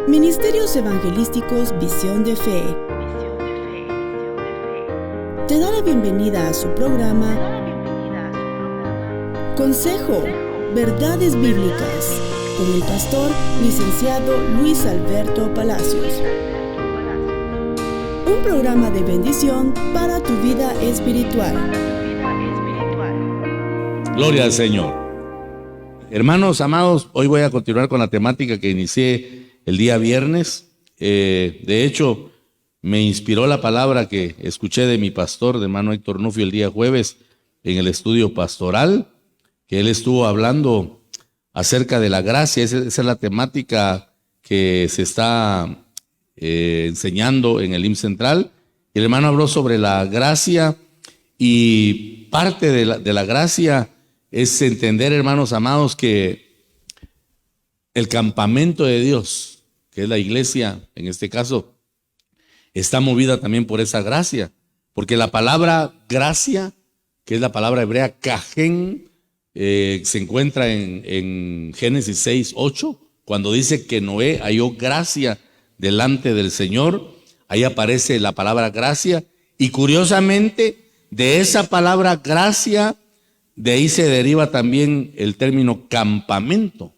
Ministerios Evangelísticos Visión de Fe te da la bienvenida a su programa Consejo, Verdades Bíblicas, con el pastor licenciado Luis Alberto Palacios. Un programa de bendición para tu vida espiritual. Gloria al Señor. Hermanos amados, hoy voy a continuar con la temática que inicié el día viernes. De hecho, me inspiró la palabra que escuché de mi pastor, de hermano Héctor Nufio, el día jueves en el estudio pastoral, que él estuvo hablando acerca de la gracia. Esa es la temática que se está enseñando en el IMSS Central. El hermano habló sobre la gracia, y parte de la gracia es entender, hermanos amados, que el campamento de Dios, que es la iglesia, en este caso, está movida también por esa gracia. Porque la palabra gracia, que es la palabra hebrea kajen, se encuentra en Génesis 6:8, cuando dice que Noé halló gracia delante del Señor. Ahí aparece la palabra gracia, y curiosamente de esa palabra gracia, de ahí se deriva también el término campamento.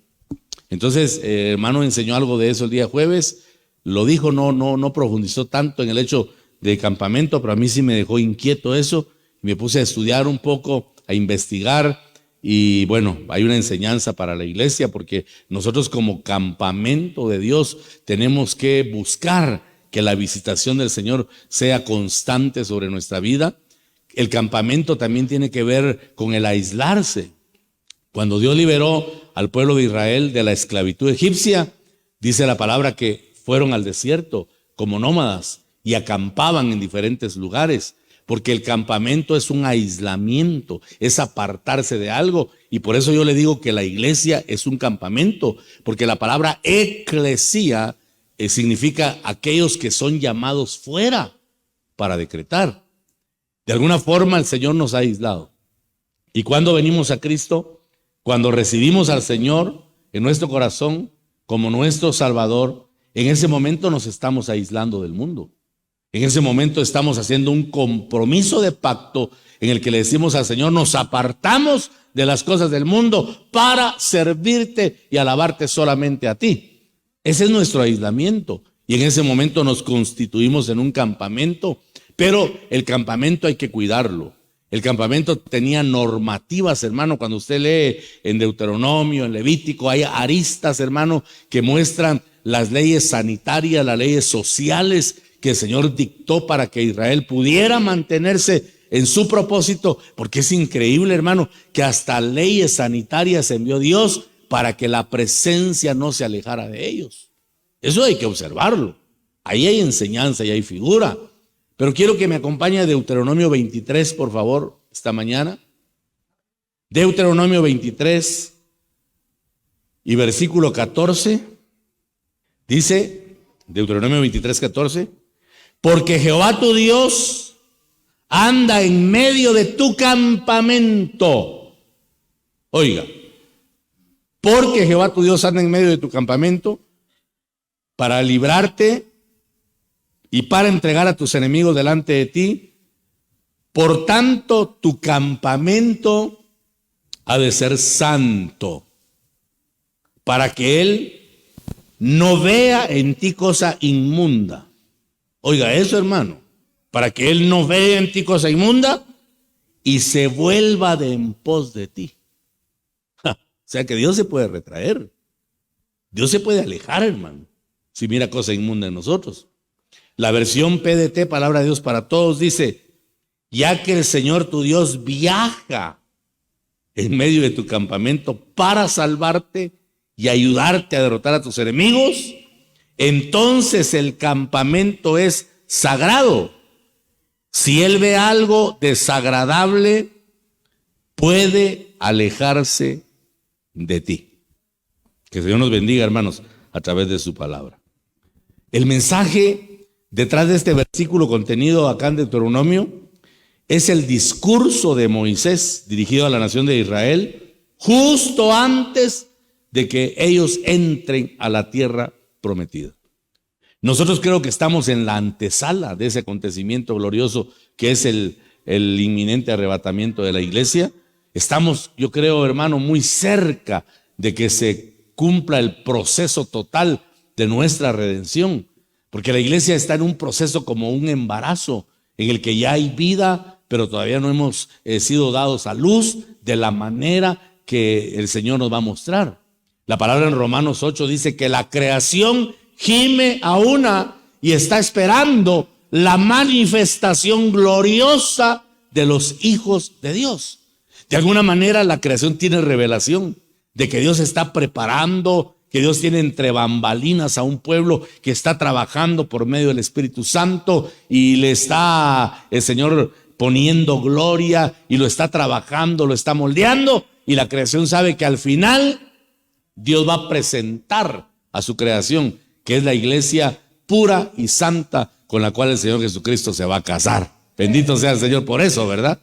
Entonces, hermano enseñó algo de eso el día jueves. Lo dijo, no profundizó tanto en el hecho de campamento, pero a mí sí me dejó inquieto eso. Me puse a estudiar un poco, a investigar, y bueno, hay una enseñanza para la iglesia, porque nosotros como campamento de Dios tenemos que buscar que la visitación del Señor sea constante sobre nuestra vida. El campamento también tiene que ver con el aislarse. Cuando Dios liberó al pueblo de Israel de la esclavitud egipcia, dice la palabra que fueron al desierto como nómadas y acampaban en diferentes lugares, porque el campamento es un aislamiento, es apartarse de algo. Y por eso yo le digo que la iglesia es un campamento, porque la palabra eclesía significa aquellos que son llamados fuera para decretar. De alguna forma el Señor nos ha aislado. Y cuando venimos a Cristo, cuando recibimos al Señor en nuestro corazón como nuestro Salvador, en ese momento nos estamos aislando del mundo. En ese momento estamos haciendo un compromiso de pacto en el que le decimos al Señor: nos apartamos de las cosas del mundo para servirte y alabarte solamente a ti. Ese es nuestro aislamiento, y en ese momento nos constituimos en un campamento. Pero el campamento hay que cuidarlo. El campamento tenía normativas, hermano. Cuando usted lee en Deuteronomio, en Levítico, hay aristas, hermano, que muestran las leyes sanitarias, las leyes sociales que el Señor dictó para que Israel pudiera mantenerse en su propósito. Porque es increíble, hermano, que hasta leyes sanitarias envió Dios para que la presencia no se alejara de ellos. Eso hay que observarlo. Ahí hay enseñanza y hay figura. Pero quiero que me acompañe a Deuteronomio 23, por favor, esta mañana. Deuteronomio 23 y versículo 14. Dice, Deuteronomio 23, 14, porque Jehová tu Dios anda en medio de tu campamento. Oiga, porque Jehová tu Dios anda en medio de tu campamento para librarte y para entregar a tus enemigos delante de ti. Por tanto, tu campamento ha de ser santo, para que Él no vea en ti cosa inmunda. Oiga eso, hermano, para que Él no vea en ti cosa inmunda y se vuelva de en pos de ti. O sea que Dios se puede retraer. Dios se puede alejar, hermano, si mira cosa inmunda en nosotros. La versión PDT, Palabra de Dios para Todos, dice: ya que el Señor tu Dios viaja en medio de tu campamento para salvarte y ayudarte a derrotar a tus enemigos, entonces el campamento es sagrado. Si Él ve algo desagradable, puede alejarse de ti. Que el Señor nos bendiga, hermanos, a través de su palabra. El mensaje detrás de este versículo contenido acá en Deuteronomio es el discurso de Moisés dirigido a la nación de Israel justo antes de que ellos entren a la tierra prometida. Nosotros creo que estamos en la antesala de ese acontecimiento glorioso que es el inminente arrebatamiento de la iglesia. Estamos, yo creo, hermano, muy cerca de que se cumpla el proceso total de nuestra redención, porque la iglesia está en un proceso como un embarazo en el que ya hay vida, pero todavía no hemos sido dados a luz de la manera que el Señor nos va a mostrar. La palabra en Romanos 8 dice que la creación gime a una y está esperando la manifestación gloriosa de los hijos de Dios. De alguna manera la creación tiene revelación de que Dios está preparando, que Dios tiene entre bambalinas a un pueblo que está trabajando por medio del Espíritu Santo y le está el Señor poniendo gloria y lo está trabajando, lo está moldeando, y la creación sabe que al final Dios va a presentar a su creación, que es la iglesia pura y santa con la cual el Señor Jesucristo se va a casar. Bendito sea el Señor por eso, ¿verdad?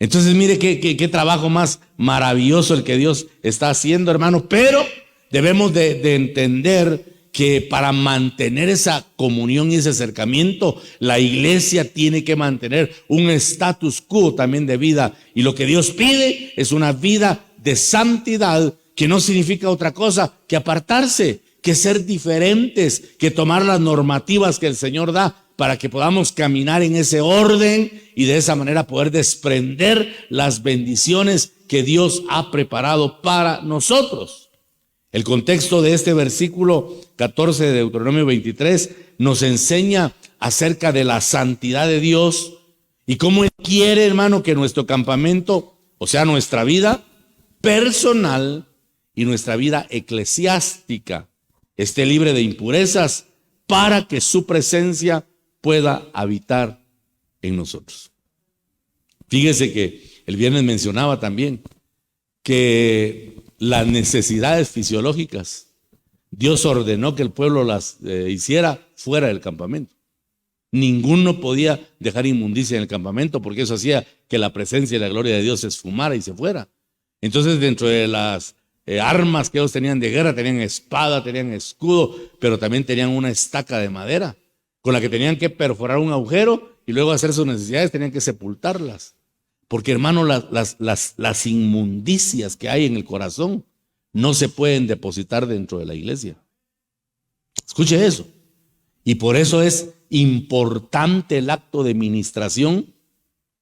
Entonces mire qué trabajo más maravilloso el que Dios está haciendo, hermano, pero debemos de entender que para mantener esa comunión y ese acercamiento, la iglesia tiene que mantener un status quo también de vida, y lo que Dios pide es una vida de santidad, que no significa otra cosa que apartarse, que ser diferentes, que tomar las normativas que el Señor da para que podamos caminar en ese orden y de esa manera poder desprender las bendiciones que Dios ha preparado para nosotros. El contexto de este versículo 14 de Deuteronomio 23 nos enseña acerca de la santidad de Dios y cómo Él quiere, hermano, que nuestro campamento, o sea, nuestra vida personal y nuestra vida eclesiástica, esté libre de impurezas para que su presencia pueda habitar en nosotros. Fíjese que el viernes mencionaba también que las necesidades fisiológicas, Dios ordenó que el pueblo las hiciera fuera del campamento. Ninguno podía dejar inmundicia en el campamento, porque eso hacía que la presencia y la gloria de Dios se esfumara y se fuera. Entonces, dentro de las armas que ellos tenían de guerra, tenían espada, tenían escudo, pero también tenían una estaca de madera con la que tenían que perforar un agujero y luego hacer sus necesidades, tenían que sepultarlas. Porque, hermano, las inmundicias que hay en el corazón no se pueden depositar dentro de la iglesia. Escuche eso. Y por eso es importante el acto de ministración,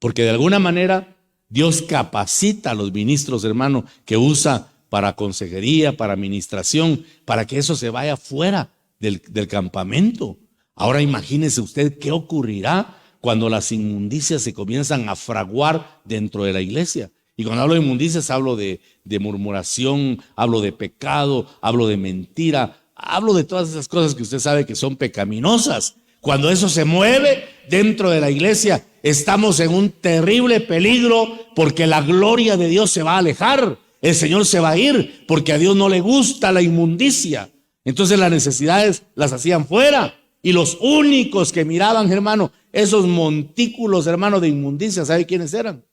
porque de alguna manera Dios capacita a los ministros, hermano, que usa para consejería, para administración, para que eso se vaya fuera del campamento. Ahora imagínese usted qué ocurrirá cuando las inmundicias se comienzan a fraguar dentro de la iglesia. Y cuando hablo de inmundicias, hablo de murmuración, hablo de pecado, hablo de mentira, hablo de todas esas cosas que usted sabe que son pecaminosas. Cuando eso se mueve dentro de la iglesia, estamos en un terrible peligro, porque la gloria de Dios se va a alejar. El Señor se va a ir, porque a Dios no le gusta la inmundicia. Entonces las necesidades las hacían fuera. Y los únicos que miraban, hermano, esos montículos, hermano, de inmundicia, ¿sabe quiénes eran?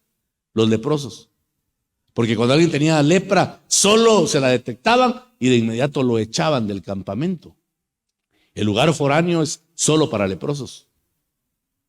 Los leprosos. Porque cuando alguien tenía lepra, solo se la detectaban y de inmediato lo echaban del campamento. El lugar foráneo es solo para leprosos.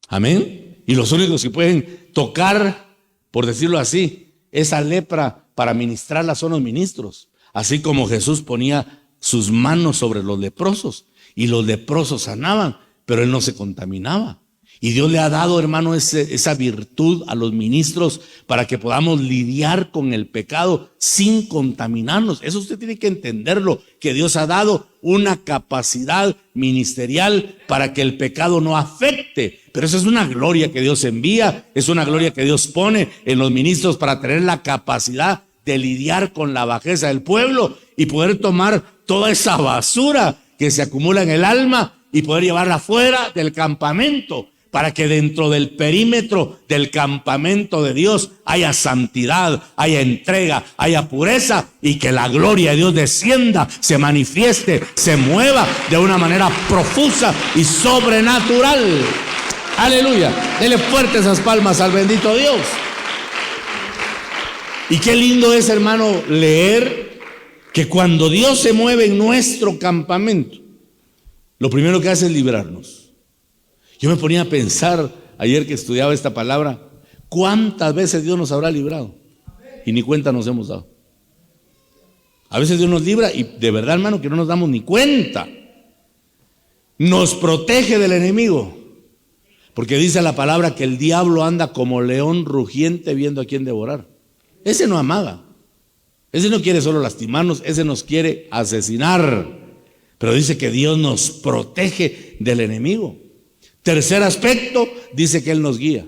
Amén. Y los únicos que pueden tocar, por decirlo así, esa lepra para ministrarla son los ministros. Así como Jesús ponía sus manos sobre los leprosos y los leprosos sanaban, pero él no se contaminaba. Y Dios le ha dado, hermano, esa virtud a los ministros para que podamos lidiar con el pecado sin contaminarnos. Eso usted tiene que entenderlo, que Dios ha dado una capacidad ministerial para que el pecado no afecte. Pero eso es una gloria que Dios envía, es una gloria que Dios pone en los ministros para tener la capacidad de lidiar con la bajeza del pueblo y poder tomar toda esa basura que se acumula en el alma y poder llevarla fuera del campamento, para que dentro del perímetro del campamento de Dios haya santidad, haya entrega, haya pureza, y que la gloria de Dios descienda, se manifieste, se mueva de una manera profusa y sobrenatural. Aleluya. Dele fuerte esas palmas al bendito Dios. Y qué lindo es, hermano, leer que cuando Dios se mueve en nuestro campamento, lo primero que hace es librarnos. Yo me ponía a pensar ayer que estudiaba esta palabra, ¿cuántas veces Dios nos habrá librado? Y ni cuenta nos hemos dado. A veces Dios nos libra y de verdad, hermano, que no nos damos ni cuenta. Nos protege del enemigo. Porque dice la palabra que el diablo anda como león rugiente viendo a quién devorar. Ese no amaga. Ese no quiere solo lastimarnos, ese nos quiere asesinar. Pero dice que Dios nos protege del enemigo. Tercer aspecto, dice que Él nos guía.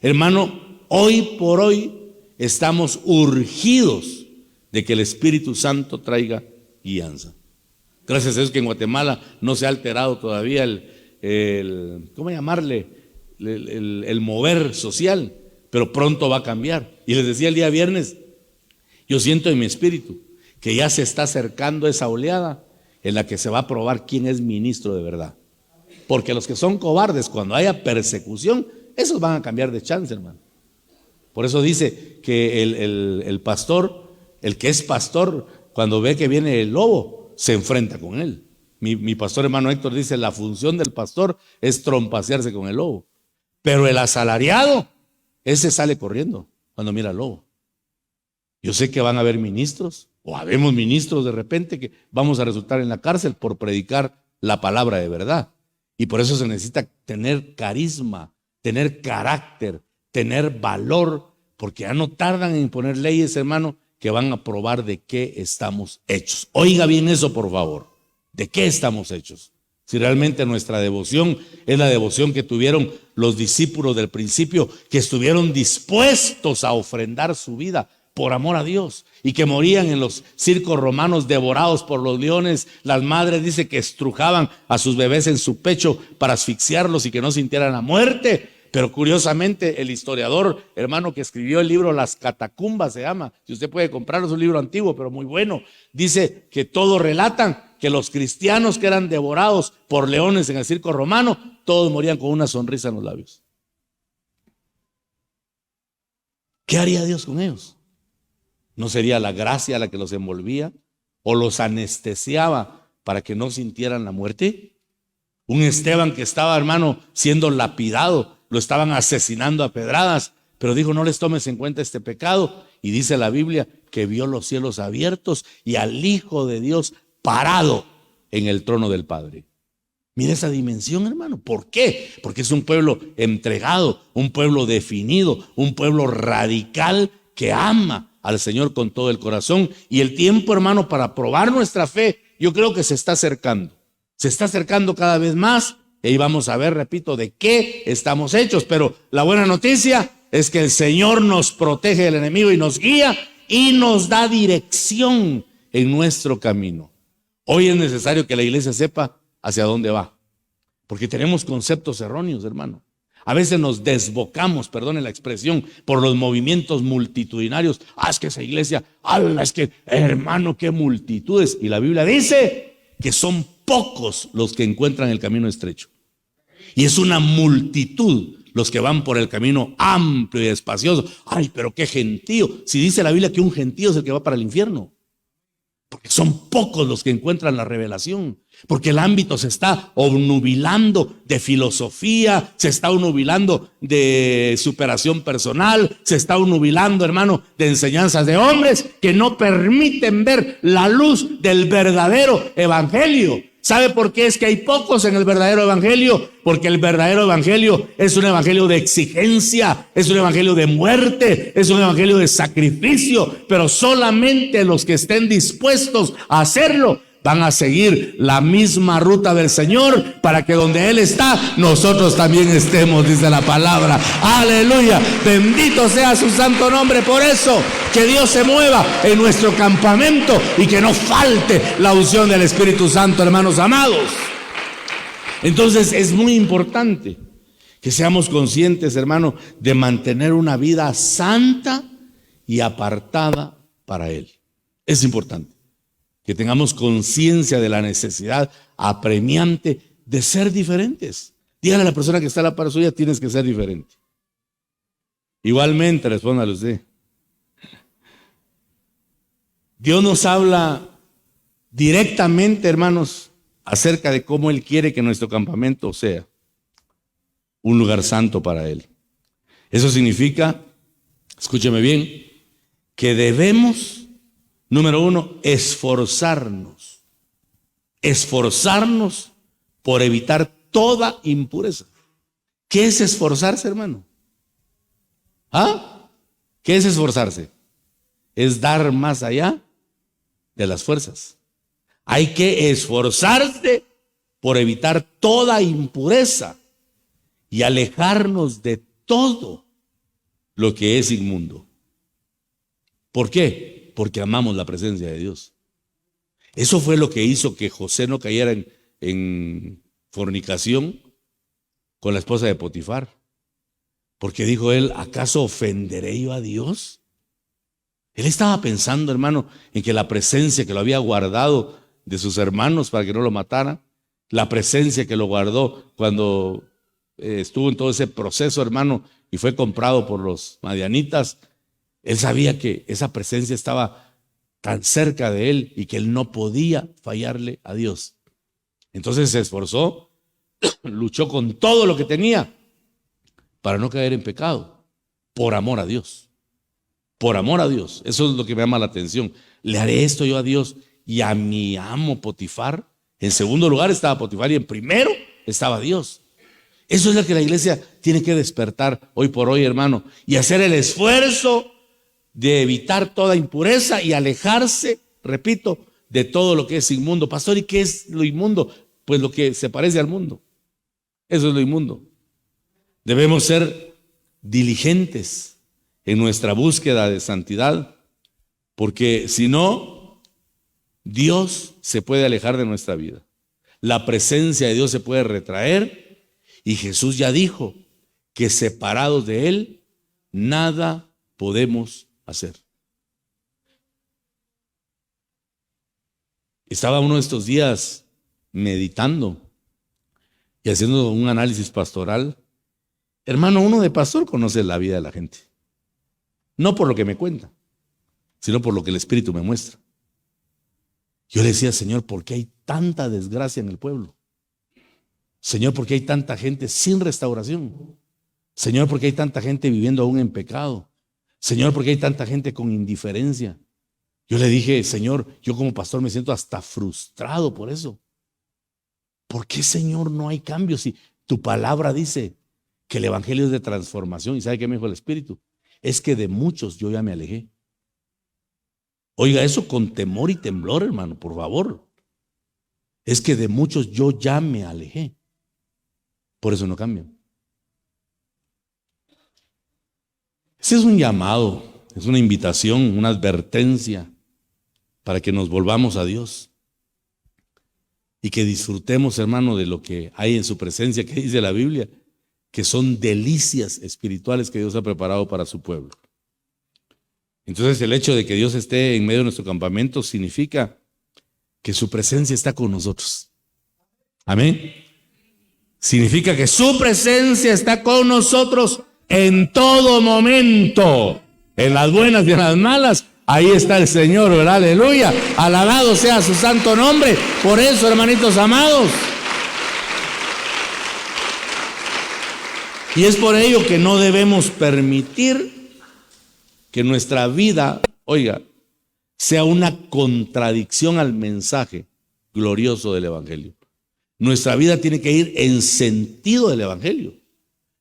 Hermano, hoy por hoy estamos urgidos de que el Espíritu Santo traiga guianza. Gracias a Dios que en Guatemala no se ha alterado todavía ¿cómo llamarle? El mover social, pero pronto va a cambiar. Y les decía el día viernes, yo siento en mi espíritu que ya se está acercando esa oleada en la que se va a probar quién es ministro de verdad. Porque los que son cobardes, cuando haya persecución, esos van a cambiar de chance, hermano. Por eso dice que el pastor, el que es pastor, cuando ve que viene el lobo, se enfrenta con él. Mi pastor hermano Héctor dice, la función del pastor es trompacearse con el lobo. Pero el asalariado, ese sale corriendo cuando mira al lobo. Yo sé que van a haber ministros, o habemos ministros de repente que vamos a resultar en la cárcel por predicar la palabra de verdad. Y por eso se necesita tener carisma, tener carácter, tener valor, porque ya no tardan en poner leyes, hermano, que van a probar de qué estamos hechos. Oiga bien eso, por favor. ¿De qué estamos hechos? Si realmente nuestra devoción es la devoción que tuvieron los discípulos del principio, que estuvieron dispuestos a ofrendar su vida por amor a Dios y que morían en los circos romanos devorados por los leones. Las madres dice que estrujaban a sus bebés en su pecho para asfixiarlos y que no sintieran la muerte. Pero curiosamente el historiador, hermano, que escribió el libro Las Catacumbas se llama, si usted puede comprarlo, es un libro antiguo pero muy bueno, dice que todos relatan que los cristianos que eran devorados por leones en el circo romano, todos morían con una sonrisa en los labios. ¿Qué haría Dios con ellos? ¿No sería la gracia la que los envolvía o los anestesiaba para que no sintieran la muerte? Un Esteban que estaba, hermano, siendo lapidado, lo estaban asesinando a pedradas, pero dijo, no les tomes en cuenta este pecado. Y dice la Biblia que vio los cielos abiertos y al Hijo de Dios parado en el trono del Padre. Mira esa dimensión, hermano. ¿Por qué? Porque es un pueblo entregado, un pueblo definido, un pueblo radical que ama al Señor con todo el corazón. Y el tiempo, hermano, para probar nuestra fe, yo creo que se está acercando. Se está acercando cada vez más. Y ahí vamos a ver, repito, de qué estamos hechos. Pero la buena noticia es que el Señor nos protege del enemigo y nos guía y nos da dirección en nuestro camino. Hoy es necesario que la iglesia sepa hacia dónde va, porque tenemos conceptos erróneos, hermano. A veces nos desbocamos, perdone la expresión, por los movimientos multitudinarios. Es que esa iglesia, es que, hermano, qué multitudes. Y la Biblia dice que son pocos los que encuentran el camino estrecho. Y es una multitud los que van por el camino amplio y espacioso. Pero qué gentío. Si dice la Biblia que un gentío es el que va para el infierno. Porque son pocos los que encuentran la revelación. Porque el ámbito se está obnubilando de filosofía, se está obnubilando de superación personal, se está obnubilando, hermano, de enseñanzas de hombres que no permiten ver la luz del verdadero evangelio. ¿Sabe por qué es que hay pocos en el verdadero evangelio? Porque el verdadero evangelio es un evangelio de exigencia, es un evangelio de muerte, es un evangelio de sacrificio, pero solamente los que estén dispuestos a hacerlo van a seguir la misma ruta del Señor para que donde Él está, nosotros también estemos, dice la palabra. Aleluya, bendito sea su santo nombre. Por eso, que Dios se mueva en nuestro campamento y que no falte la unción del Espíritu Santo, hermanos amados. Entonces es muy importante que seamos conscientes, hermano, de mantener una vida santa y apartada para Él. Es importante que tengamos conciencia de la necesidad apremiante de ser diferentes. Dígale a la persona que está a la par suya, tienes que ser diferente. Igualmente, respóndale usted. Dios nos habla directamente, hermanos, acerca de cómo Él quiere que nuestro campamento sea un lugar santo para Él. Eso significa, escúcheme bien, que debemos, número uno, esforzarnos por evitar toda impureza. ¿Qué es esforzarse, hermano? ¿Ah? ¿Qué es esforzarse? Es dar más allá de las fuerzas. Hay que esforzarse por evitar toda impureza y alejarnos de todo lo que es inmundo. ¿Por qué? Porque amamos la presencia de Dios. Eso fue lo que hizo que José no cayera en fornicación con la esposa de Potifar. Porque dijo él, ¿acaso ofenderé yo a Dios? Él estaba pensando, hermano, en que la presencia que lo había guardado de sus hermanos para que no lo mataran, la presencia que lo guardó cuando estuvo en todo ese proceso, hermano, y fue comprado por los madianitas, él sabía que esa presencia estaba tan cerca de él y que él no podía fallarle a Dios. Entonces se esforzó, luchó con todo lo que tenía para no caer en pecado, por amor a Dios. Por amor a Dios. Eso es lo que me llama la atención. ¿Le haré esto yo a Dios y a mi amo Potifar? En segundo lugar estaba Potifar y en primero estaba Dios. Eso es lo que la iglesia tiene que despertar hoy por hoy, hermano, y hacer el esfuerzo de evitar toda impureza y alejarse, repito, de todo lo que es inmundo. Pastor, ¿y qué es lo inmundo? Pues lo que se parece al mundo. Eso es lo inmundo. Debemos ser diligentes en nuestra búsqueda de santidad, porque si no, Dios se puede alejar de nuestra vida. La presencia de Dios se puede retraer y Jesús ya dijo que separados de Él, nada podemos hacer. Estaba uno de estos días meditando y haciendo un análisis pastoral. Hermano, uno de pastor conoce la vida de la gente. No por lo que me cuenta, sino por lo que el Espíritu me muestra. Yo le decía, Señor, ¿por qué hay tanta desgracia en el pueblo? Señor, ¿por qué hay tanta gente sin restauración? Señor, ¿por qué hay tanta gente viviendo aún en pecado? Señor, ¿por qué hay tanta gente con indiferencia? Yo le dije, Señor, yo como pastor me siento hasta frustrado por eso. ¿Por qué, Señor, no hay cambio si tu palabra dice que el evangelio es de transformación? ¿Y sabe qué me dijo el Espíritu? Es que de muchos yo ya me alejé. Oiga eso con temor y temblor, hermano, por favor. Es que de muchos yo ya me alejé. Por eso no cambian. Ese es un llamado, es una invitación, una advertencia para que nos volvamos a Dios y que disfrutemos, hermano, de lo que hay en su presencia, que dice la Biblia, que son delicias espirituales que Dios ha preparado para su pueblo. Entonces el hecho de que Dios esté en medio de nuestro campamento significa que su presencia está con nosotros. Amén. Significa que su presencia está con nosotros en todo momento, en las buenas y en las malas. Ahí está el Señor, ¿verdad? Aleluya. Alabado sea su santo nombre. Por eso, hermanitos amados. Y es por ello que no debemos permitir que nuestra vida, oiga, sea una contradicción al mensaje glorioso del Evangelio. Nuestra vida tiene que ir en sentido del Evangelio,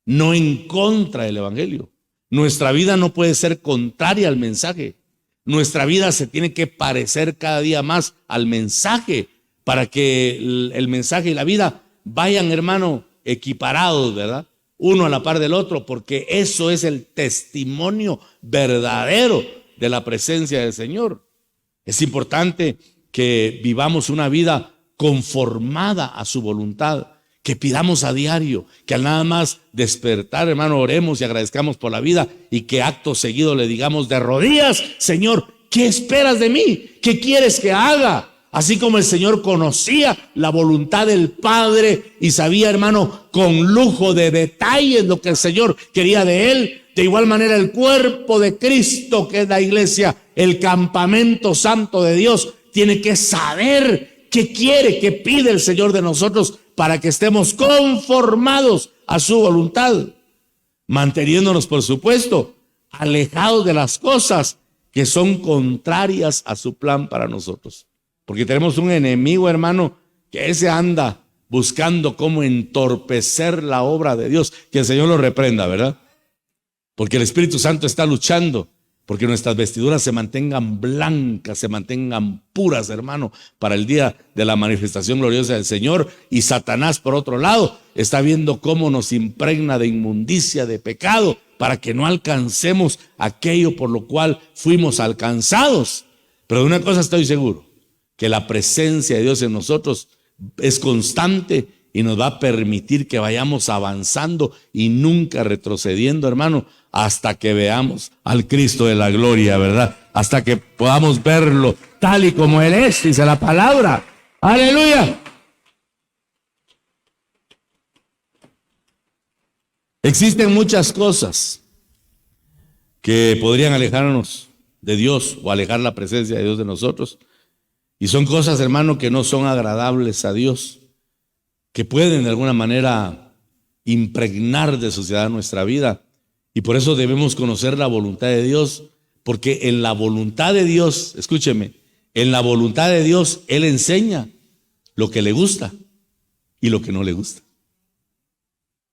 no en contra del Evangelio. Nuestra vida no puede ser contraria al mensaje. Nuestra vida se tiene que parecer cada día más al mensaje para que el mensaje y la vida vayan, hermano, equiparados, ¿verdad? Uno a la par del otro, porque eso es el testimonio verdadero de la presencia del Señor. Es importante que vivamos una vida conformada a su voluntad, que pidamos a diario, que al nada más despertar, hermano, oremos y agradezcamos por la vida y que acto seguido le digamos de rodillas, Señor, ¿qué esperas de mí? ¿Qué quieres que haga? Así como el Señor conocía la voluntad del Padre y sabía, hermano, con lujo de detalles lo que el Señor quería de él, de igual manera el cuerpo de Cristo, que es la iglesia, el campamento santo de Dios, tiene que saber ¿Qué quiere, qué pide el Señor de nosotros para que estemos conformados a su voluntad? Manteniéndonos, por supuesto, alejados de las cosas que son contrarias a su plan para nosotros. Porque tenemos un enemigo, hermano, que ese anda buscando cómo entorpecer la obra de Dios. Que el Señor lo reprenda, ¿verdad? Porque el Espíritu Santo está luchando porque nuestras vestiduras se mantengan blancas, se mantengan puras, hermano, para el día de la manifestación gloriosa del Señor. Y Satanás, por otro lado, está viendo cómo nos impregna de inmundicia, de pecado, para que no alcancemos aquello por lo cual fuimos alcanzados. Pero de una cosa estoy seguro, que la presencia de Dios en nosotros es constante y nos va a permitir que vayamos avanzando y nunca retrocediendo, hermano, hasta que veamos al Cristo de la gloria, ¿verdad? Hasta que podamos verlo tal y como Él es, dice la palabra. ¡Aleluya! Existen muchas cosas que podrían alejarnos de Dios o alejar la presencia de Dios de nosotros. Y son cosas, hermano, que no son agradables a Dios, que pueden de alguna manera impregnar de suciedad nuestra vida. Y por eso debemos conocer la voluntad de Dios, porque en la voluntad de Dios, escúcheme, en la voluntad de Dios Él enseña lo que le gusta y lo que no le gusta.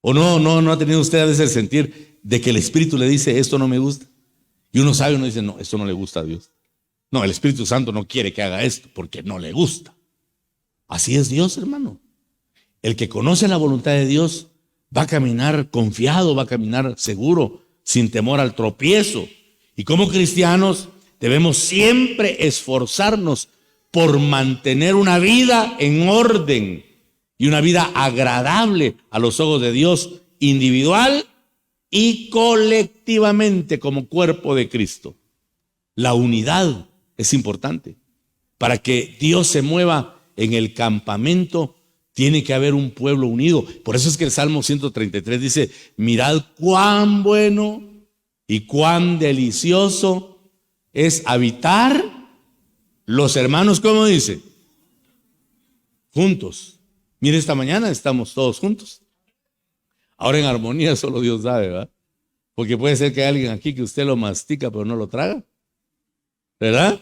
¿O no ha tenido usted a veces el sentir de que el Espíritu le dice esto no me gusta? Y uno sabe, uno dice no, esto no le gusta a Dios. No, el Espíritu Santo no quiere que haga esto porque no le gusta. Así es Dios, hermano. El que conoce la voluntad de Dios va a caminar confiado, va a caminar seguro, sin temor al tropiezo. Y como cristianos debemos siempre esforzarnos por mantener una vida en orden y una vida agradable a los ojos de Dios, individual y colectivamente como cuerpo de Cristo. La unidad es importante. Para que Dios se mueva en el campamento, tiene que haber un pueblo unido. Por eso es que el Salmo 133 dice, mirad cuán bueno y cuán delicioso es habitar los hermanos, ¿cómo dice? Juntos. Mire, esta mañana estamos todos juntos. Ahora en armonía solo Dios sabe, ¿verdad? Porque puede ser que hay alguien aquí que usted lo mastica pero no lo traga, ¿verdad?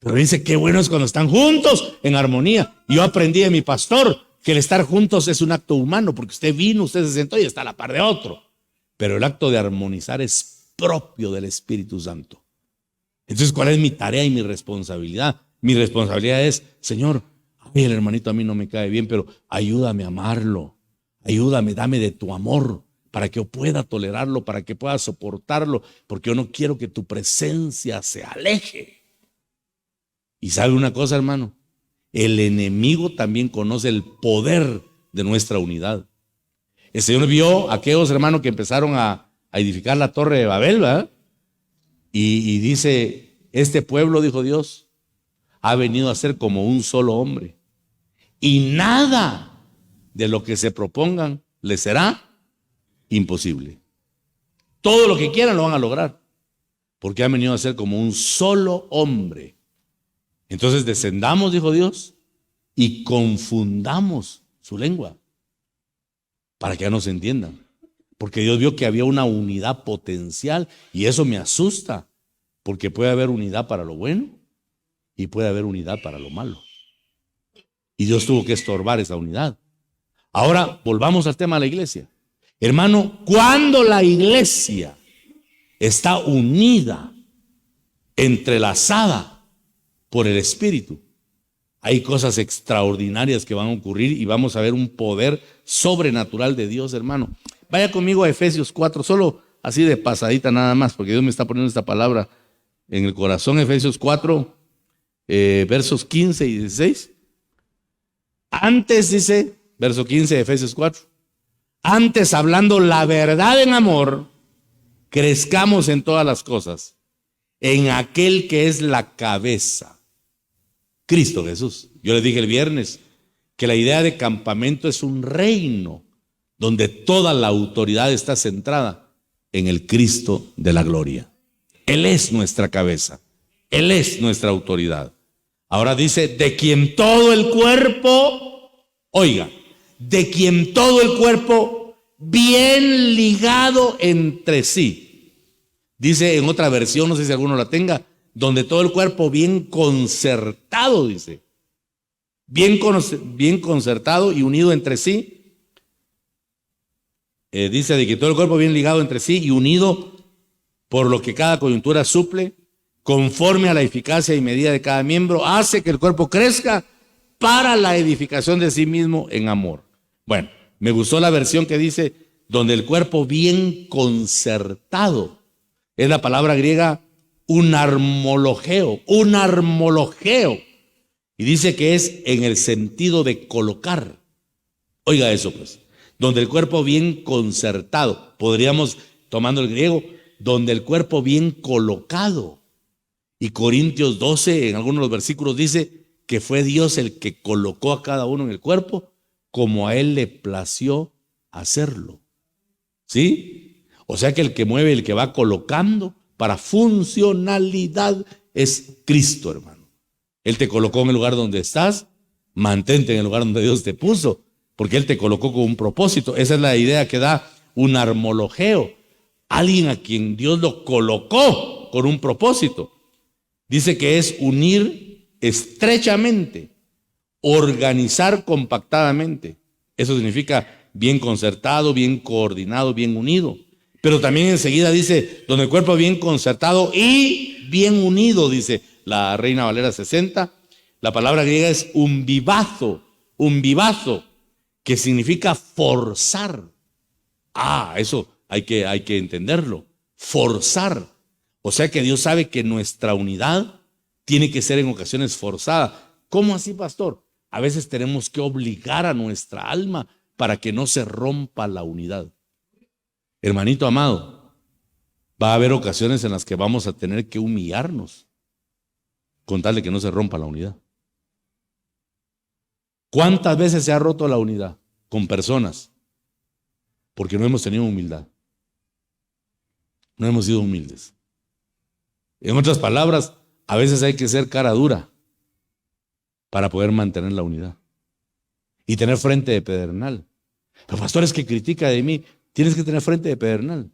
Pero dice, qué bueno es cuando están juntos en armonía. Yo aprendí de mi pastor que el estar juntos es un acto humano, porque usted vino, usted se sentó y está a la par de otro. Pero el acto de armonizar es propio del Espíritu Santo. Entonces, ¿cuál es mi tarea y mi responsabilidad? Mi responsabilidad es, Señor, ay, el hermanito a mí no me cae bien, pero ayúdame a amarlo. Ayúdame, dame de tu amor para que yo pueda tolerarlo, para que pueda soportarlo, porque yo no quiero que tu presencia se aleje. Y sabe una cosa, hermano, el enemigo también conoce el poder de nuestra unidad. El Señor vio a aquellos hermanos que empezaron a edificar la torre de Babel, ¿verdad? Y dice, este pueblo, dijo Dios, ha venido a ser como un solo hombre. Y nada de lo que se propongan les será imposible. Todo lo que quieran lo van a lograr, porque han venido a ser como un solo hombre. Entonces descendamos, dijo Dios, y confundamos su lengua para que ya no se entiendan. Porque Dios vio que había una unidad potencial y eso me asusta, porque puede haber unidad para lo bueno y puede haber unidad para lo malo. Y Dios tuvo que estorbar esa unidad. Ahora volvamos al tema de la iglesia. Hermano, cuando la iglesia está unida, entrelazada por el Espíritu, hay cosas extraordinarias que van a ocurrir y vamos a ver un poder sobrenatural de Dios, hermano. Vaya conmigo a Efesios 4, solo así de pasadita nada más, porque Dios me está poniendo esta palabra en el corazón. Efesios 4, versos 15 y 16. Antes dice, verso 15 de Efesios 4, antes hablando la verdad en amor, crezcamos en todas las cosas, en aquel que es la cabeza, Cristo Jesús. Yo les dije el viernes que la idea de campamento es un reino donde toda la autoridad está centrada en el Cristo de la gloria. Él es nuestra cabeza, Él es nuestra autoridad. Ahora dice, de quien todo el cuerpo, oiga, de quien todo el cuerpo bien ligado entre sí. Dice en otra versión, no sé si alguno la tenga, donde todo el cuerpo bien concertado, dice. Bien concertado y unido entre sí. Dice de que todo el cuerpo bien ligado entre sí y unido por lo que cada coyuntura suple, conforme a la eficacia y medida de cada miembro, hace que el cuerpo crezca para la edificación de sí mismo en amor. Bueno, me gustó la versión que dice, donde el cuerpo bien concertado. Es la palabra griega unarmologeo. Y dice que es en el sentido de colocar. Oiga eso pues, donde el cuerpo bien concertado. Podríamos, tomando el griego, donde el cuerpo bien colocado. Y Corintios 12, en algunos de los versículos, dice que fue Dios el que colocó a cada uno en el cuerpo como a él le plació hacerlo. ¿Sí? O sea que el que mueve, el que va colocando para funcionalidad es Cristo, hermano. Él te colocó en el lugar donde estás, mantente en el lugar donde Dios te puso, porque Él te colocó con un propósito. Esa es la idea que da un armologeo. Alguien a quien Dios lo colocó con un propósito. Dice que es unir estrechamente, organizar compactadamente. Eso significa bien concertado, bien coordinado, bien unido. Pero también enseguida dice, donde el cuerpo bien concertado y bien unido, dice la Reina Valera 60. La palabra griega es umbibazo, que significa forzar. Eso hay que entenderlo. Forzar. O sea que Dios sabe que nuestra unidad tiene que ser en ocasiones forzada. ¿Cómo así, pastor? A veces tenemos que obligar a nuestra alma para que no se rompa la unidad. Hermanito amado, va a haber ocasiones en las que vamos a tener que humillarnos con tal de que no se rompa la unidad. ¿Cuántas veces se ha roto la unidad con personas? Porque no hemos tenido humildad. No hemos sido humildes. En otras palabras, a veces hay que ser cara dura para poder mantener la unidad y tener frente de pedernal. Pero pastores que critica de mí, tienes que tener frente de pedernal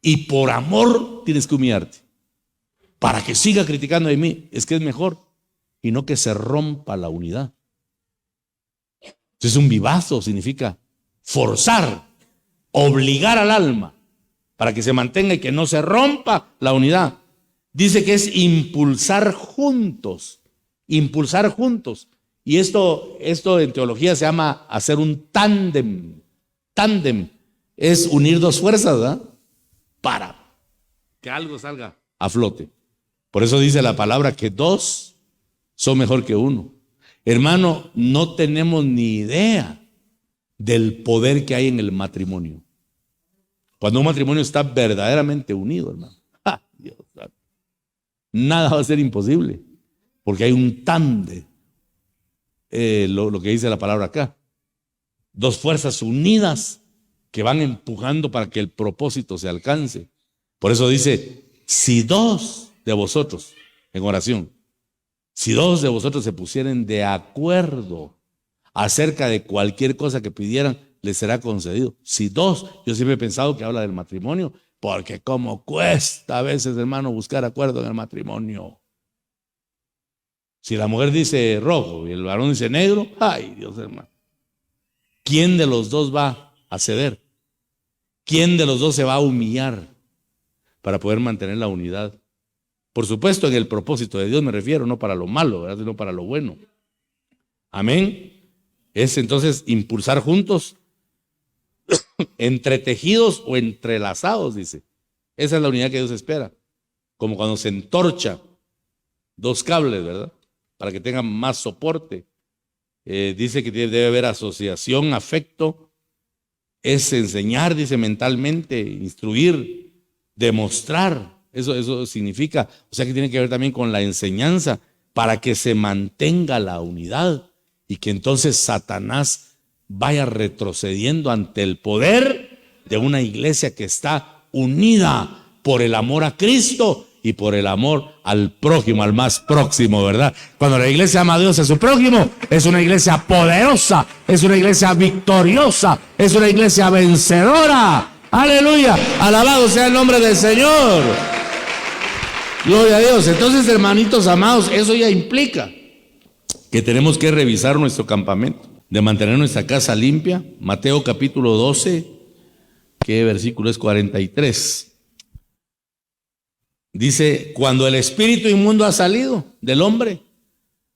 y por amor tienes que humillarte para que siga criticando de mí. Es que es mejor y no que se rompa la unidad. Entonces un vivazo significa forzar, obligar al alma para que se mantenga y que no se rompa la unidad. Dice que es impulsar juntos. Y esto en teología se llama hacer un tándem. Tándem es unir dos fuerzas, ¿verdad? Para que algo salga a flote. Por eso dice la palabra que dos son mejor que uno. Hermano, no tenemos ni idea del poder que hay en el matrimonio. Cuando un matrimonio está verdaderamente unido, hermano. Dios santo. Nada va a ser imposible, porque hay un tándem, lo que dice la palabra acá. Dos fuerzas unidas que van empujando para que el propósito se alcance. Por eso dice, si dos de vosotros, en oración, si dos de vosotros se pusieren de acuerdo acerca de cualquier cosa que pidieran, les será concedido. Si dos, yo siempre he pensado que habla del matrimonio, porque como cuesta a veces, hermano, buscar acuerdo en el matrimonio. Si la mujer dice rojo y el varón dice negro, ay Dios, hermano. ¿Quién de los dos va a ceder? ¿Quién de los dos se va a humillar para poder mantener la unidad? Por supuesto, en el propósito de Dios me refiero, no para lo malo, ¿verdad? Sino para lo bueno. Amén. Es entonces impulsar juntos, entretejidos o entrelazados, dice. Esa es la unidad que Dios espera. Como cuando se entorcha dos cables, ¿verdad? Para que tengan más soporte. Dice que debe haber asociación, afecto. Es enseñar, dice, mentalmente, instruir, demostrar. Eso significa, o sea que tiene que ver también con la enseñanza para que se mantenga la unidad y que entonces Satanás vaya retrocediendo ante el poder de una iglesia que está unida por el amor a Cristo y por el amor al prójimo, al más próximo, ¿verdad? Cuando la iglesia ama a Dios y a su prójimo, es una iglesia poderosa, es una iglesia victoriosa, es una iglesia vencedora. Aleluya, alabado sea el nombre del Señor. Gloria a Dios. Entonces, hermanitos amados, eso ya implica que tenemos que revisar nuestro campamento, de mantener nuestra casa limpia. Mateo capítulo 12, que versículo es 43. Dice, cuando el espíritu inmundo ha salido del hombre,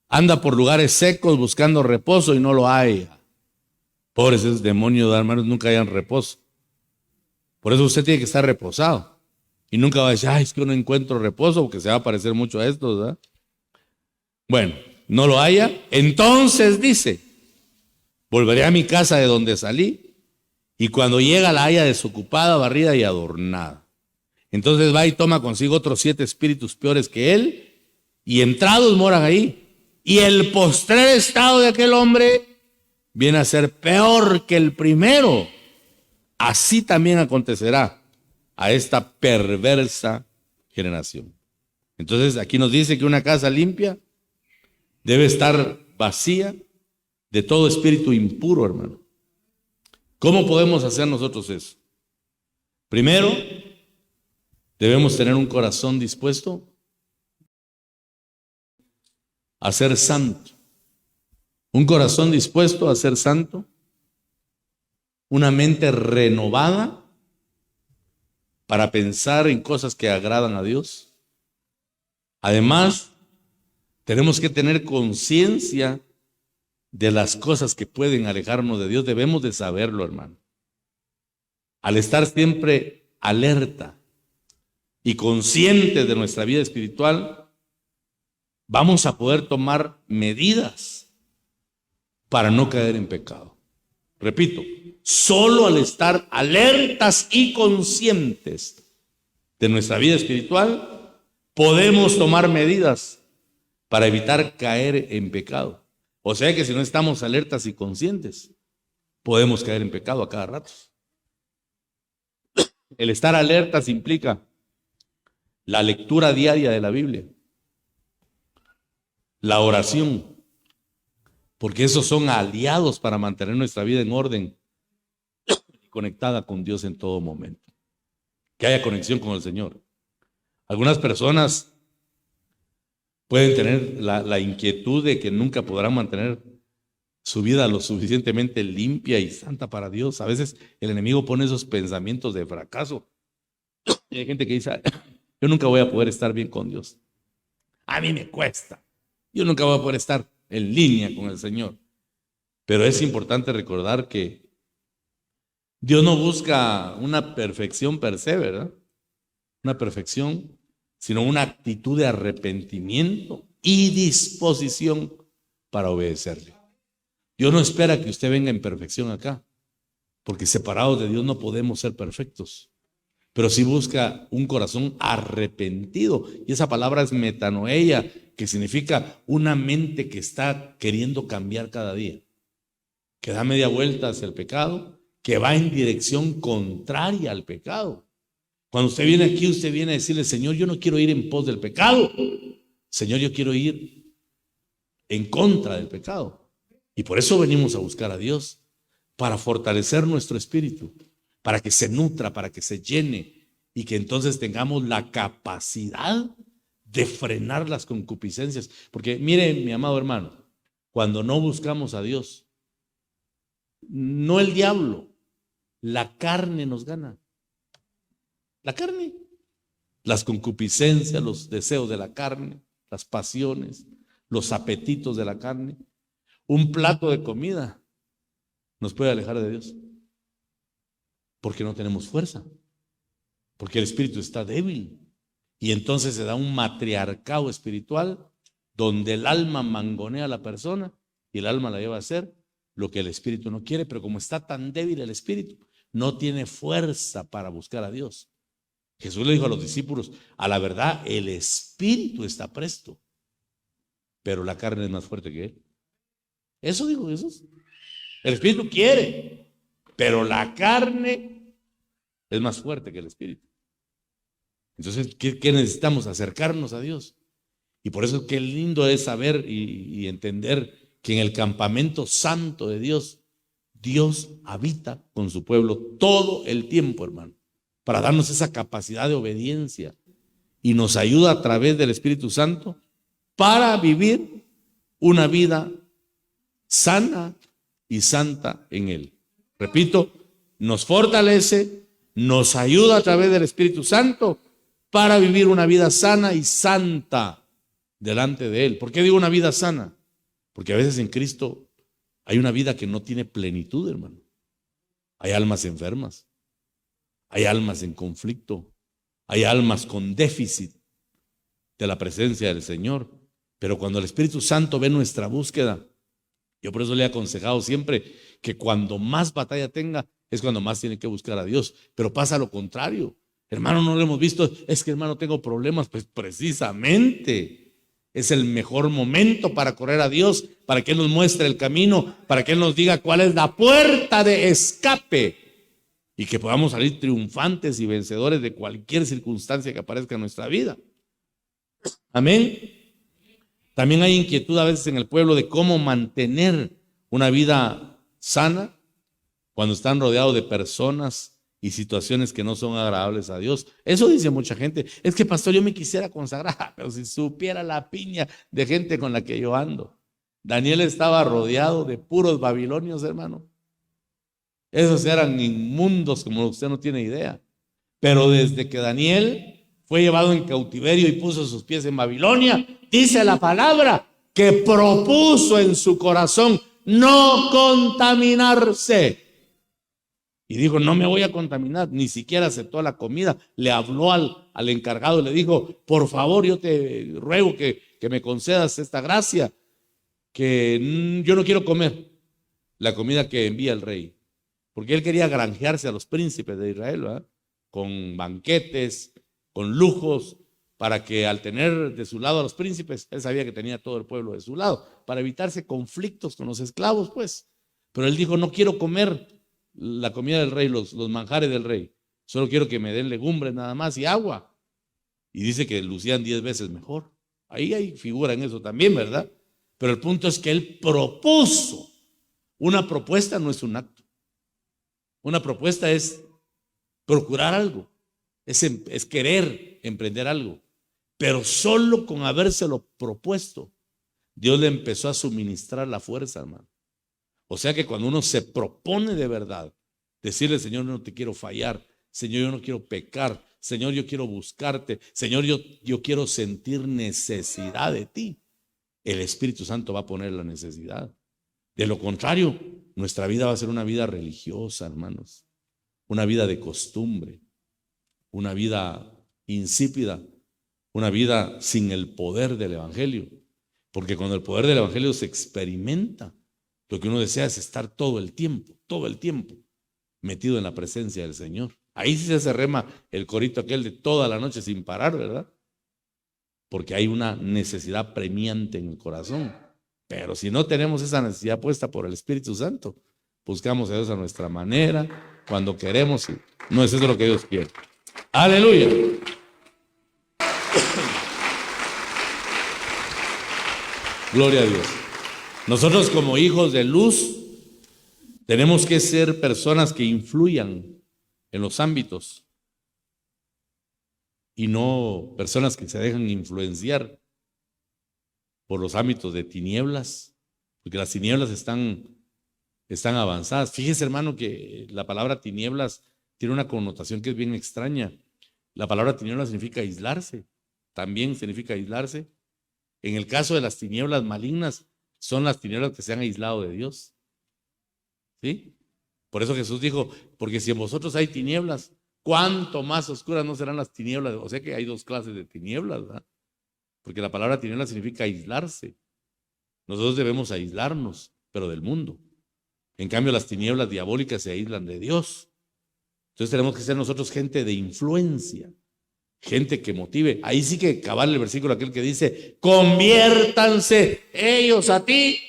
anda por lugares secos buscando reposo y no lo hay. Pobres esos demonios, hermanos, nunca hayan reposo. Por eso usted tiene que estar reposado. Y nunca va a decir, ay, es que no encuentro reposo, porque se va a parecer mucho a esto, ¿verdad? Bueno, no lo haya. Entonces dice, volveré a mi casa de donde salí, y cuando llega la haya desocupada, barrida y adornada. Entonces va y toma consigo otros 7 espíritus peores que él, y entrados moran ahí. Y el postrer estado de aquel hombre viene a ser peor que el primero. Así también acontecerá a esta perversa generación. Entonces aquí nos dice que una casa limpia debe estar vacía de todo espíritu impuro, hermano. ¿Cómo podemos hacer nosotros eso? Primero, debemos tener un corazón dispuesto a ser santo. Un corazón dispuesto a ser santo. Una mente renovada para pensar en cosas que agradan a Dios. Además, tenemos que tener conciencia de las cosas que pueden alejarnos de Dios. Debemos de saberlo, hermano. Al estar siempre alerta y conscientes de nuestra vida espiritual, vamos a poder tomar medidas para no caer en pecado. Repito, solo al estar alertas y conscientes de nuestra vida espiritual, podemos tomar medidas para evitar caer en pecado. O sea que si no estamos alertas y conscientes, podemos caer en pecado a cada rato. El estar alertas implica la lectura diaria de la Biblia, la oración, porque esos son aliados para mantener nuestra vida en orden y conectada con Dios en todo momento. Que haya conexión con el Señor. Algunas personas pueden tener la inquietud de que nunca podrán mantener su vida lo suficientemente limpia y santa para Dios. A veces el enemigo pone esos pensamientos de fracaso. Y hay gente que dice, yo nunca voy a poder estar bien con Dios. A mí me cuesta. Yo nunca voy a poder estar en línea con el Señor. Pero es importante recordar que Dios no busca una perfección per se, ¿verdad? Una perfección, sino una actitud de arrepentimiento y disposición para obedecerle. Dios no espera que usted venga en perfección acá, porque separados de Dios no podemos ser perfectos. Pero sí busca un corazón arrepentido. Y esa palabra es metanoia, que significa una mente que está queriendo cambiar cada día, que da media vuelta hacia el pecado, que va en dirección contraria al pecado. Cuando usted viene aquí, usted viene a decirle, Señor, yo no quiero ir en pos del pecado. Señor, yo quiero ir en contra del pecado. Y por eso venimos a buscar a Dios, para fortalecer nuestro espíritu, para que se nutra, para que se llene y que entonces tengamos la capacidad de frenar las concupiscencias. Porque mire, mi amado hermano, cuando no buscamos a Dios, no el diablo, la carne nos gana. La carne, las concupiscencias, los deseos de la carne, las pasiones, los apetitos de la carne. Un plato de comida nos puede alejar de Dios, porque no tenemos fuerza, porque el espíritu está débil. Y entonces se da un matriarcado espiritual donde el alma mangonea a la persona y el alma la lleva a hacer lo que el espíritu no quiere, pero como está tan débil el espíritu, no tiene fuerza para buscar a Dios. Jesús le dijo a los discípulos, a la verdad el espíritu está presto, pero la carne es más fuerte que él. Eso dijo Jesús. El espíritu quiere, pero la carne es más fuerte que el espíritu. Entonces, ¿qué necesitamos? Acercarnos a Dios. Y por eso qué lindo es saber y entender que en el campamento santo de Dios, Dios habita con su pueblo todo el tiempo, hermano, para darnos esa capacidad de obediencia y nos ayuda a través del Espíritu Santo para vivir una vida sana y santa en Él. Repito, nos fortalece, nos ayuda a través del Espíritu Santo para vivir una vida sana y santa delante de Él. ¿Por qué digo una vida sana? Porque a veces en Cristo hay una vida que no tiene plenitud, hermano. Hay almas enfermas, hay almas en conflicto, hay almas con déficit de la presencia del Señor. Pero cuando el Espíritu Santo ve nuestra búsqueda, yo por eso le he aconsejado siempre que cuando más batalla tenga, es cuando más tiene que buscar a Dios. Pero pasa lo contrario. Hermano, no lo hemos visto, es que hermano tengo problemas. Pues precisamente es el mejor momento para correr a Dios, para que Él nos muestre el camino, para que Él nos diga cuál es la puerta de escape y que podamos salir triunfantes y vencedores de cualquier circunstancia que aparezca en nuestra vida. Amén. También hay inquietud a veces en el pueblo de cómo mantener una vida sana cuando están rodeados de personas y situaciones que no son agradables a Dios. Eso dice mucha gente. Es que pastor, yo me quisiera consagrar, pero si supiera la piña de gente con la que yo ando. Daniel estaba rodeado de puros babilonios, hermano. Esos eran inmundos como usted no tiene idea. Pero desde que Daniel fue llevado en cautiverio y puso sus pies en Babilonia, dice la palabra que propuso en su corazón no contaminarse. Y dijo, no me voy a contaminar. Ni siquiera aceptó la comida. Le habló al encargado y le dijo, por favor, yo te ruego que me concedas esta gracia, que yo no quiero comer la comida que envía el rey. Porque él quería granjearse a los príncipes de Israel, ¿verdad? Con banquetes, con lujos, para que al tener de su lado a los príncipes, él sabía que tenía todo el pueblo de su lado, para evitarse conflictos con los esclavos, pues. Pero él dijo, no quiero comer la comida del rey, los manjares del rey. Solo quiero que me den legumbres nada más y agua. Y dice que lucían 10 veces mejor. Ahí hay figura en eso también, ¿verdad? Pero el punto es que él propuso. Una propuesta no es un acto. Una propuesta es procurar algo. Es querer emprender algo. Pero solo con habérselo propuesto, Dios le empezó a suministrar la fuerza, hermano. O sea que cuando uno se propone de verdad, decirle, Señor, no te quiero fallar, Señor, yo no quiero pecar, Señor, yo quiero buscarte, Señor, yo quiero sentir necesidad de ti, el Espíritu Santo va a poner la necesidad. De lo contrario, nuestra vida va a ser una vida religiosa, hermanos, una vida de costumbre, una vida insípida, una vida sin el poder del Evangelio. Porque cuando el poder del Evangelio se experimenta, lo que uno desea es estar todo el tiempo metido en la presencia del Señor. Ahí sí se rema el corito aquel de toda la noche sin parar, ¿verdad? Porque hay una necesidad premiante en el corazón. Pero si no tenemos esa necesidad puesta por el Espíritu Santo, buscamos a Dios a nuestra manera, cuando queremos, y no es eso lo que Dios quiere. ¡Aleluya! Gloria a Dios. Nosotros como hijos de luz tenemos que ser personas que influyan en los ámbitos y no personas que se dejan influenciar por los ámbitos de tinieblas, porque las tinieblas están avanzadas. Fíjese, hermano, que la palabra tinieblas tiene una connotación que es bien extraña. La palabra tinieblas significa aislarse, también significa aislarse. En el caso de las tinieblas malignas, son las tinieblas que se han aislado de Dios. ¿Sí? Por eso Jesús dijo, porque si en vosotros hay tinieblas, ¿cuánto más oscuras no serán las tinieblas? O sea que hay dos clases de tinieblas, ¿verdad? Porque la palabra tinieblas significa aislarse. Nosotros debemos aislarnos, pero del mundo. En cambio, las tinieblas diabólicas se aíslan de Dios. Entonces tenemos que ser nosotros gente de influencia, gente que motive. Ahí sí que cabal el versículo aquel que dice, conviértanse ellos a ti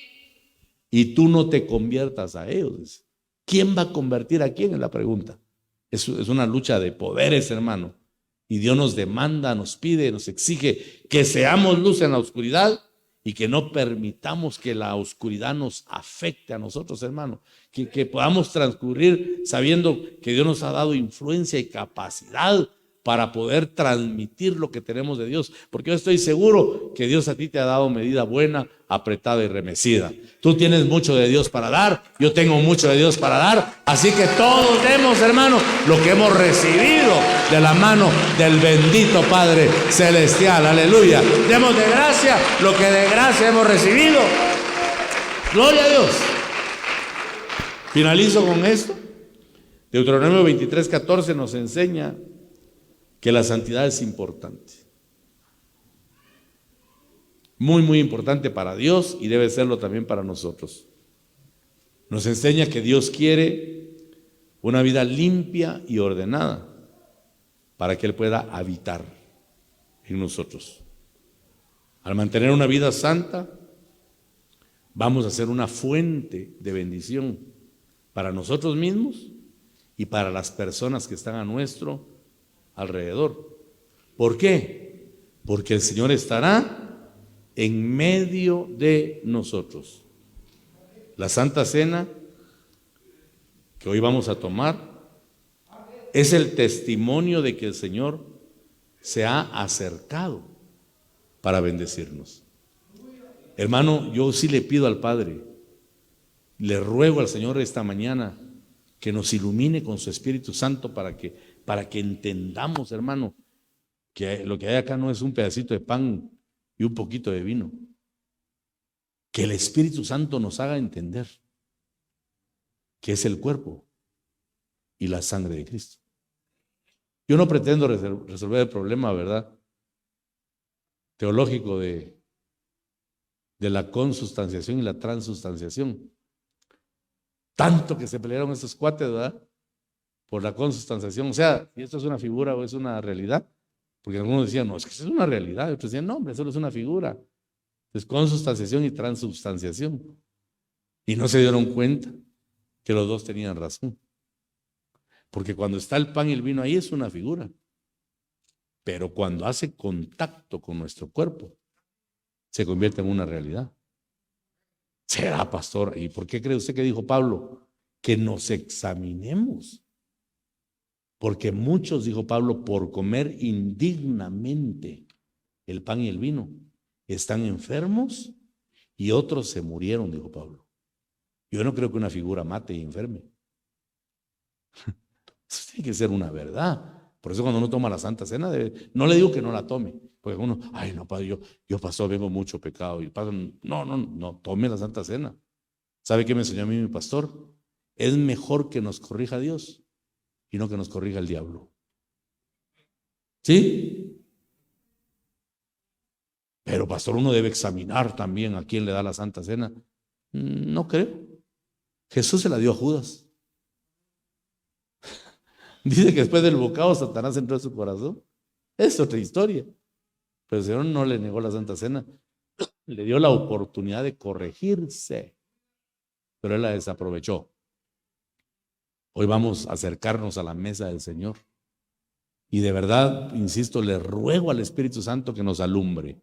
y tú no te conviertas a ellos. ¿Quién va a convertir a quién? Es la pregunta. Es una lucha de poderes, hermano. Y Dios nos demanda, nos pide, nos exige que seamos luz en la oscuridad y que no permitamos que la oscuridad nos afecte a nosotros, hermano. Que podamos transcurrir sabiendo que Dios nos ha dado influencia y capacidad para poder transmitir lo que tenemos de Dios. Porque yo estoy seguro que Dios a ti te ha dado medida buena, apretada y remecida. Tú tienes mucho de Dios para dar, yo tengo mucho de Dios para dar. Así que todos demos, hermano, lo que hemos recibido de la mano del bendito Padre Celestial. Aleluya. Demos de gracia lo que de gracia hemos recibido. Gloria a Dios. Finalizo con esto. Deuteronomio 23:14 nos enseña que la santidad es importante. Muy, muy importante para Dios y debe serlo también para nosotros. Nos enseña que Dios quiere una vida limpia y ordenada para que Él pueda habitar en nosotros. Al mantener una vida santa, vamos a ser una fuente de bendición para nosotros mismos y para las personas que están a nuestro alrededor. ¿Por qué? Porque el Señor estará en medio de nosotros. La Santa Cena que hoy vamos a tomar es el testimonio de que el Señor se ha acercado para bendecirnos. Hermano, yo sí le pido al Padre, le ruego al Señor esta mañana que nos ilumine con su Espíritu Santo para que entendamos, hermano, que lo que hay acá no es un pedacito de pan y un poquito de vino. Que el Espíritu Santo nos haga entender que es el cuerpo y la sangre de Cristo. Yo no pretendo resolver el problema, ¿verdad?, teológico de la consustanciación y la transustanciación. Tanto que se pelearon estos cuates, ¿verdad?, por la consustanciación. O sea, si esto es una figura o es una realidad. Porque algunos decían, no, es que eso es una realidad. Y otros decían, no, hombre, eso es una figura. Es consubstanciación y transubstanciación. Y no se dieron cuenta que los dos tenían razón. Porque cuando está el pan y el vino ahí es una figura. Pero cuando hace contacto con nuestro cuerpo, se convierte en una realidad. ¿Será, pastor? ¿Y por qué cree usted que dijo Pablo? Que nos examinemos. Porque muchos, dijo Pablo, por comer indignamente el pan y el vino, están enfermos y otros se murieron, dijo Pablo. Yo no creo que una figura mate y enferme. Eso tiene que ser una verdad. Por eso cuando uno toma la Santa Cena, no le digo que no la tome. Porque uno, ay no, padre, yo pastor, vengo mucho pecado. Y padre, no, tome la Santa Cena. ¿Sabe qué me enseñó a mí mi pastor? Es mejor que nos corrija Dios y no que nos corrija el diablo. ¿Sí? Pero pastor, uno debe examinar también a quién le da la Santa Cena. No creo. Jesús se la dio a Judas. Dice que después del bocado Satanás entró en su corazón. Es otra historia. Pero el Señor no le negó la Santa Cena. Le dio la oportunidad de corregirse. Pero él la desaprovechó. Hoy vamos a acercarnos a la mesa del Señor. Y de verdad, insisto, le ruego al Espíritu Santo que nos alumbre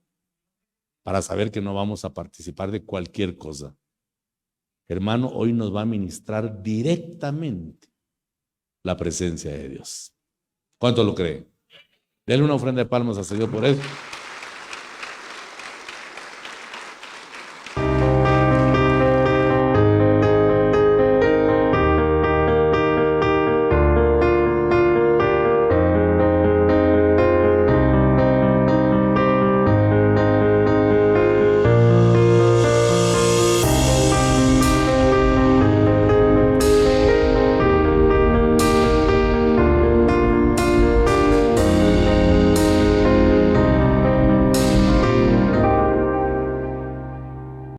para saber que no vamos a participar de cualquier cosa. Hermano, hoy nos va a ministrar directamente la presencia de Dios. ¿Cuánto lo creen? Denle una ofrenda de palmas al Señor por eso.